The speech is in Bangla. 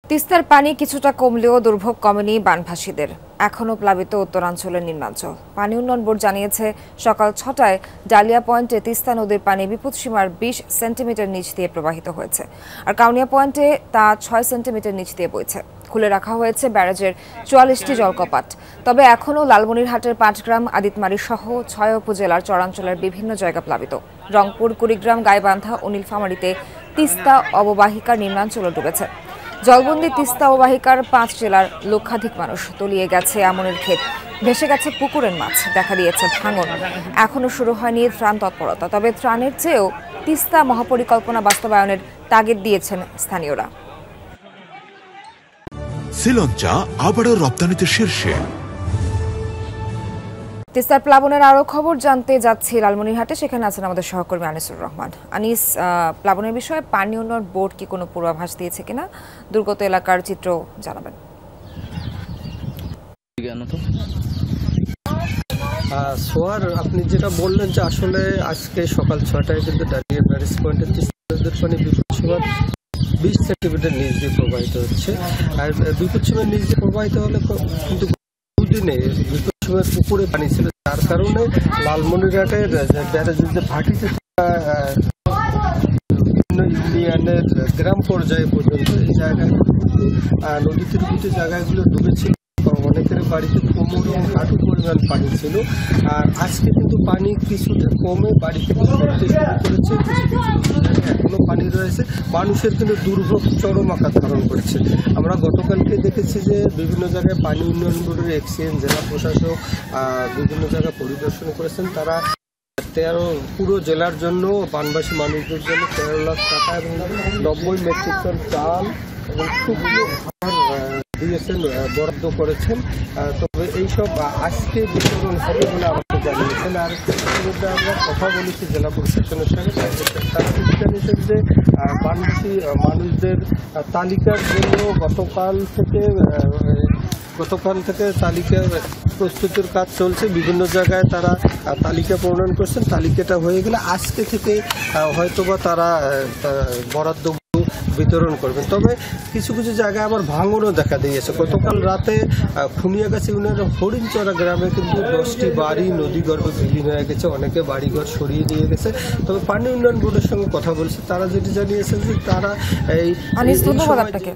তিস্তার পানি কিছুটা কমলেও দুর্ভোগ কমেনি বানভাসীদের। এখনও প্লাবিত উত্তরাঞ্চলের নিম্নাঞ্চল। পানি উন্নয়ন বোর্ড জানিয়েছে, সকাল ৬টায় ডালিয়া পয়েন্টে তিস্তা নদীর পানি বিপদসীমার ২০ সেন্টিমিটার নিচ দিয়ে প্রবাহিত হয়েছে, আর কাউনিয়া পয়েন্টে তা ৬ সেন্টিমিটার নিচ দিয়ে বইছে। খুলে রাখা হয়েছে ব্যারাজের ৪৪টি জলকপাট। তবে এখনও লালমনিরহাটের পাটগ্রাম, আদিতমারী সহ ৬ উপজেলার চরাঞ্চলের বিভিন্ন জায়গা প্লাবিত। রংপুর, কুড়িগ্রাম, গাইবান্ধা ও নীলফামারীতে তিস্তা অববাহিকার নিম্নাঞ্চলও ডুবেছে। জলবন্দি তিস্তা অববাহিকার ৫ জেলার লক্ষাধিক মানুষ। তলিয়ে গেছে আমনের ক্ষেত, ভেসে গেছে পুকুরের মাছ, দেখা দিয়েছে ভাঙন। এখনও শুরু হয়নি ত্রাণ তৎপরতা। তবে ত্রাণের চেয়েও তিস্তা মহাপরিকল্পনা বাস্তবায়নের তাগিদ দিয়েছেন স্থানীয়রা। শ্রীলঙ্কা আবারও রপ্তানিতে শীর্ষে। তিস্তার প্লাবনের আরো খবর জানতে যাচ্ছি লালমনিরহাটে। সেখানে আছেন আমাদের সহকর্মী আনিসুর রহমান। আনিস, প্লাবনের বিষয়ে পানি উন্নয়ন বোর্ড কি কোনো পূর্বাভাস দিয়েছে কিনা, দুর্গত এলাকার চিত্র জানাবেন। সোয়ার, আপনি যেটা বললেন যে আসলে আজকে সকাল ৬টায় কিন্তু ডালিয়া ব্যারেজ পয়েন্টে তিস্তার পানি বিপদসীমার ২০ সেন্টিমিটার নিচ দিয়ে প্রবাহিত হচ্ছে। আর বিপদসীমার নিচ দিয়ে প্রবাহিত হলে কিন্তু দুদিনে বিপদসীমার পুকুরে পানি ছিল, যার কারণে লালমনিরহাটের ব্যারেজের যে ভাটিতে বিভিন্ন ইউনিয়নের গ্রাম পর্যায়ে পর্যন্ত এই জায়গায় নদী তীরবর্তী জায়গাগুলো ডুবেছিল। অনেকের বাড়িতে কোমর এবং হাঁটু পরিমাণ পানি ছিল। আর আজকে কিন্তু পানি কিছুটা কমে বাড়িতে পড়তে শুরু করেছে। এখনো পানি রয়েছে, মানুষের কিন্তু দুর্ভোগ চরম আকার ধারণ করেছে। আমরা গতকালকে দেখেছি যে বিভিন্ন জায়গায় পানি উন্নয়ন বোর্ডের এক্সিএন, জেলা প্রশাসক বিভিন্ন জায়গায় পরিদর্শন করেছেন। তারা পুরো জেলার জন্য বানবাসী মানুষদের জন্য ১৩ লাখ টাকা এবং ৯০ মেট্রিক টন চাল এবং শুকনো খাবার দিয়েছেন, বরাদ্দ করেছেন। তবে এইসব আজকে বিতরণ হবে বলে আমাকে জানিয়েছেন। আর ইতিমধ্যে আমরা কথা বলেছি জেলা প্রশাসনের সঙ্গে, তারা জানিয়েছেন যে বানবাসী মানুষদের তালিকার জন্য গতকাল থেকে তালিকা প্রস্তুতির কাজ চলছে। বিভিন্ন জায়গায় তারা তালিকা প্রণয়ন করছেন। তালিকাটা হয়ে গেলে আজকে থেকে হয়তোবা তারা বরাদ্দ বিতরণ করবেন। তবে কিছু কিছু জায়গায় আবার ভাঙনও দেখা দিয়েছে। গতকাল রাতে খুনিয়াগাছি ইউনিয়নের হরিণচড়া গ্রামে কিন্তু 10টি বাড়ি নদীগর্ভে বিলীন হয়ে গেছে, অনেকে বাড়িঘর সরিয়ে নিয়ে গেছে। তবে পানি উন্নয়ন বোর্ডের সঙ্গে কথা বলছে, তারা যেটি জানিয়েছেন যে তারা ধন্যবাদ আপনাকে।